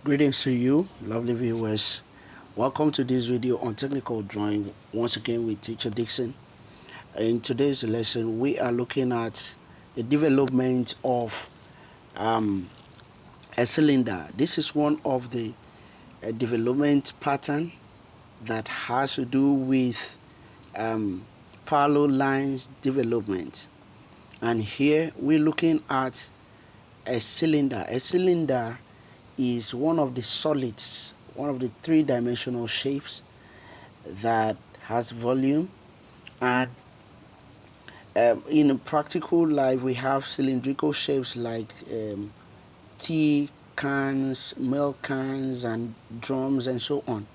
Greetings to you, lovely viewers. Welcome to this video on technical drawing. Once again with teacher Dixon. In today's lesson, we are looking at the development of a cylinder. This is one of the development pattern that has to do with parallel lines development. And here we're looking at a cylinder. A cylinder is one of the solids, one of the three-dimensional shapes that has volume. And in practical life, we have cylindrical shapes like tea cans, milk cans, and drums, and so on.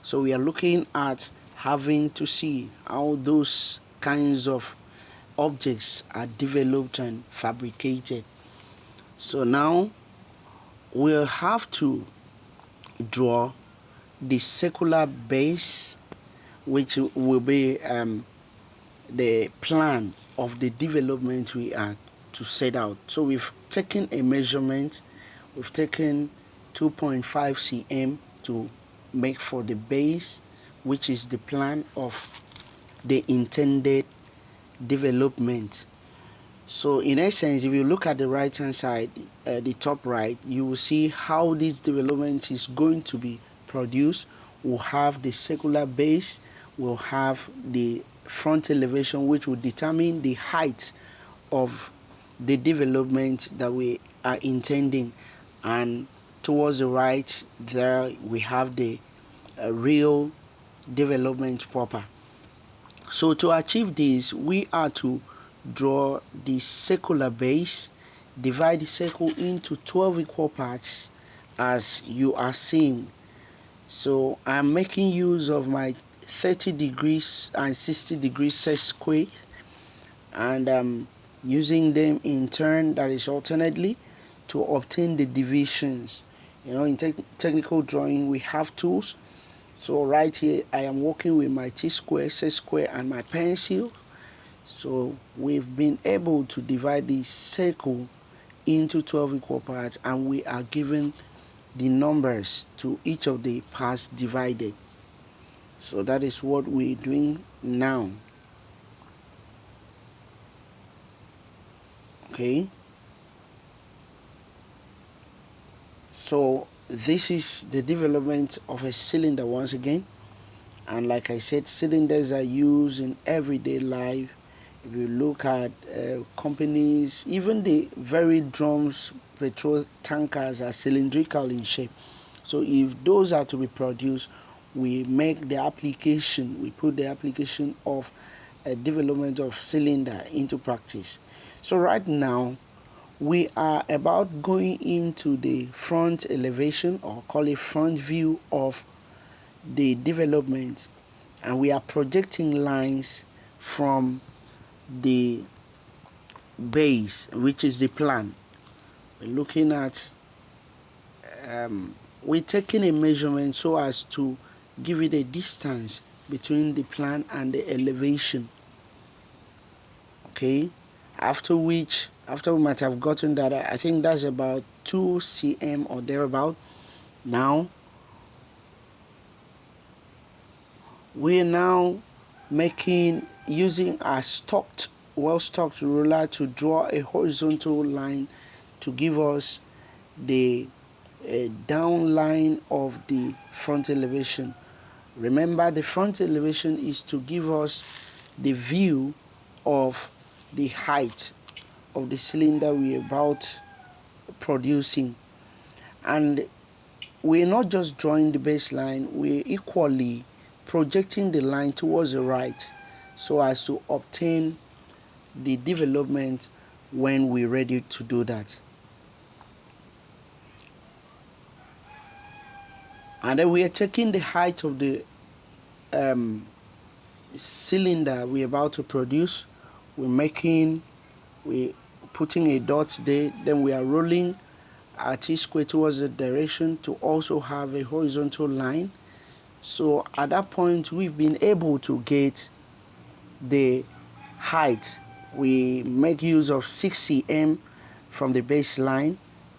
So we are looking at having to see how those kinds of objects are developed and fabricated. So now we'll have to draw the circular base, which will be the plan of the development we are to set out. So we've taken a measurement. We've taken 2.5 cm to make for the base, which is the plan of the intended development. So in essence, if you look at the right hand side, the top right, you will see how this development is going to be produced. We'll have the circular base, we'll have the front elevation, which will determine the height of the development that we are intending, and towards the right there we have the real development proper. So to achieve this, we are to draw the circular base, divide the circle into 12 equal parts as you are seeing. So I'm making use of my 30 degrees and 60 degrees set square, and I'm using them in turn, that is alternately, to obtain the divisions. You know, in technical drawing we have tools. So right here I am working with my T-square, set square, and my pencil. So we've been able to divide the circle into 12 equal parts, and we are given the numbers to each of the parts divided. So that is what we're doing now. Okay, so this is the development of a cylinder once again. And like I said, cylinders are used in everyday life. If you look at companies, even the very drums, petrol tankers are cylindrical in shape. So if those are to be produced, we make the application, we put the application of a development of cylinder into practice. So right now we are about going into the front elevation, or call it front view, of the development, and we are projecting lines from the base, which is the plan. We're looking at we're taking a measurement so as to give it a distance between the plan and the elevation. Okay, after we might have gotten that, I think that's about 2 cm or thereabout. Now we're using a well-stocked ruler to draw a horizontal line to give us the down line of the front elevation. Remember, the front elevation is to give us the view of the height of the cylinder we're about producing. And we're not just drawing the baseline, we're equally projecting the line towards the right so as to obtain the development when we're ready to do that. And then we are taking the height of the cylinder we're about to produce. We're putting a dot there, then we are rolling our T-square towards the direction to also have a horizontal line. So at that point we've been able to get the height. We make use of 6 cm from the baseline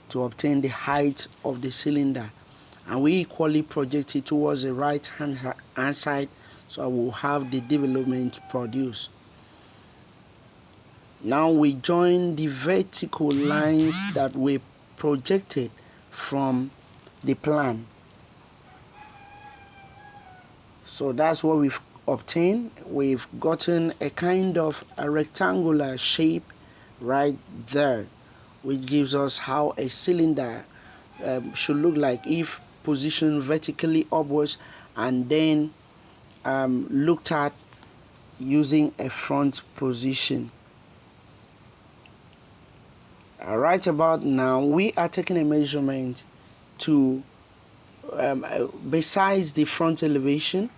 to obtain the height of the cylinder. and we equally project it towards the right hand side, so I will have the development produced. Now we join the vertical lines that we projected from the plan. So that's what we've obtained. We've gotten a kind of a rectangular shape right there, which gives us how a cylinder should look like if positioned vertically upwards and then looked at using a front position. Right about now, we are taking a measurement to besides the front elevation,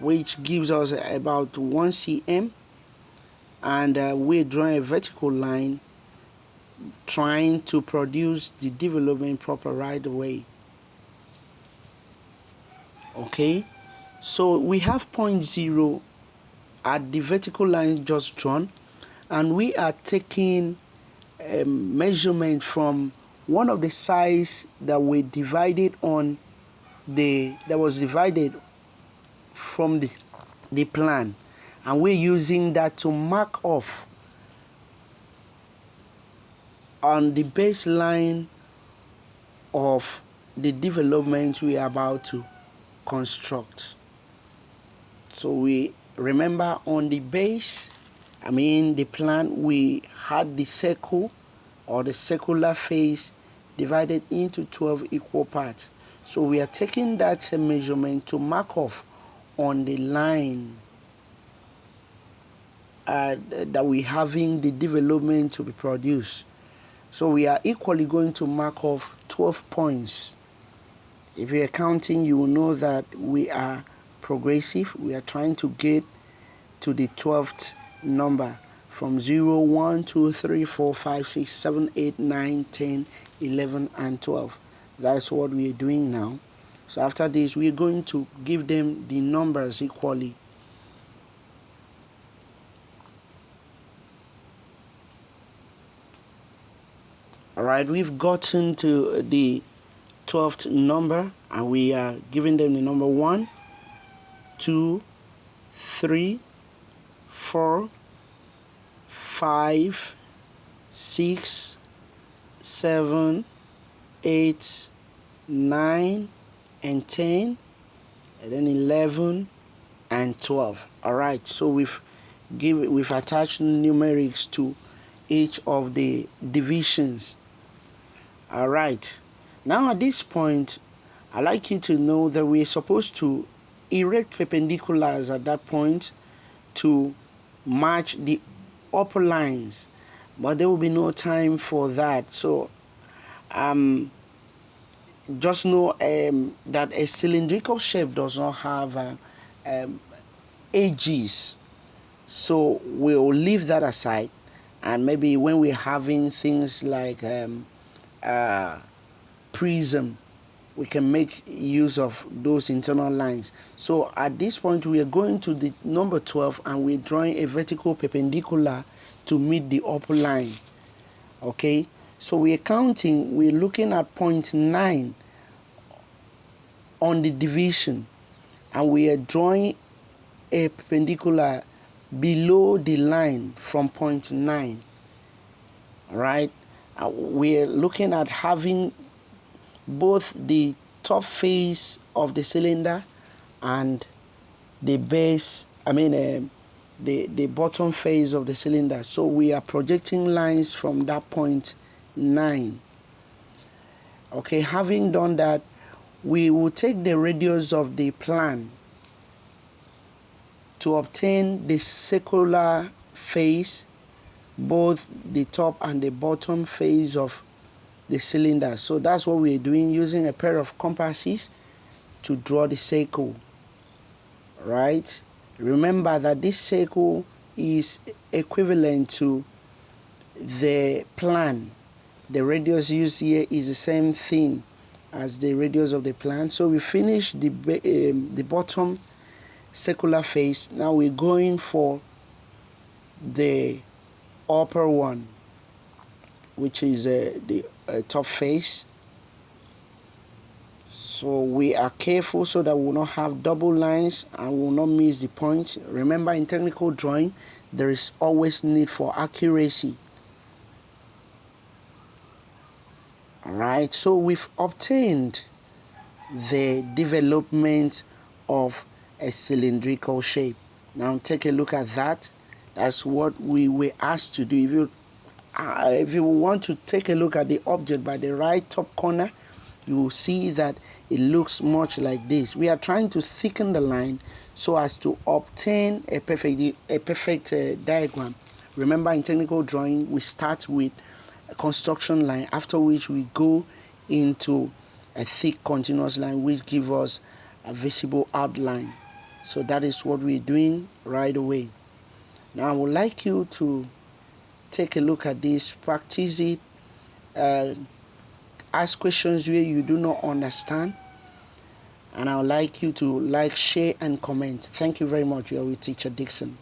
which gives us about 1 cm, and we're drawing a vertical line trying to produce the development proper right away. Okay, so we have 0.0 at the vertical line just drawn, and we are taking a measurement from one of the sides that we divided on that was divided from the plan, and we're using that to mark off on the baseline of the development we are about to construct. So we remember on the base, the plan, we had the circle or the circular face divided into 12 equal parts. So we are taking that measurement to mark off on the line that we're having the development to be produced. So we are equally going to mark off 12 points. If you're counting, you will know that we are progressive. We are trying to get to the 12th number from 0, 1, 2, 3, 4, 5, 6, 7, 8, 9, 10, 11, and 12. That's what we are doing now. So after this, we're going to give them the numbers equally. Alright, we've gotten to the 12th number, and we are giving them the number 1, 2, 3, 4, 5, 6, 7, 8, 9, and 10, and then 11 and 12. Alright, so we've attached numerics to each of the divisions. Alright, now at this point, I'd like you to know that we're supposed to erect perpendiculars at that point to match the upper lines, but there will be no time for that. So just know that a cylindrical shape does not have edges, so we'll leave that aside, and maybe when we're having things like prism, we can make use of those internal lines. So at this point, we are going to the number 12, and we're drawing a vertical perpendicular to meet the upper line. Okay, so we're counting, we're looking at 0.9 on the division, and we are drawing a perpendicular below the line from 0.9. Right, we're looking at having both the top face of the cylinder and the base, the bottom face of the cylinder. So we are projecting lines from that 0.9. Okay, having done that, we will take the radius of the plan to obtain the circular face, both the top and the bottom face of the cylinder. So that's what we're doing, using a pair of compasses to draw the circle. Right, remember that this circle is equivalent to the plan. The radius used here is the same thing as the radius of the plan. So we finish the bottom circular face. Now we're going for the upper one, which is the top face. So we are careful so that we will not have double lines and will not miss the point. Remember, in technical drawing, there is always need for accuracy. Alright, so we've obtained the development of a cylindrical shape. Now take a look at that. That's what we were asked to do. If you want to take a look at the object by the right top corner, you will see that it looks much like this. We are trying to thicken the line so as to obtain a perfect diagram. Remember, in technical drawing, we start with a construction line, after which we go into a thick continuous line which gives us a visible outline. So that is what we're doing right away. Now I would like you to take a look at this, practice it, ask questions where you do not understand, and I would like you to like, share and comment. Thank you very much. You are with Teacher Dixon.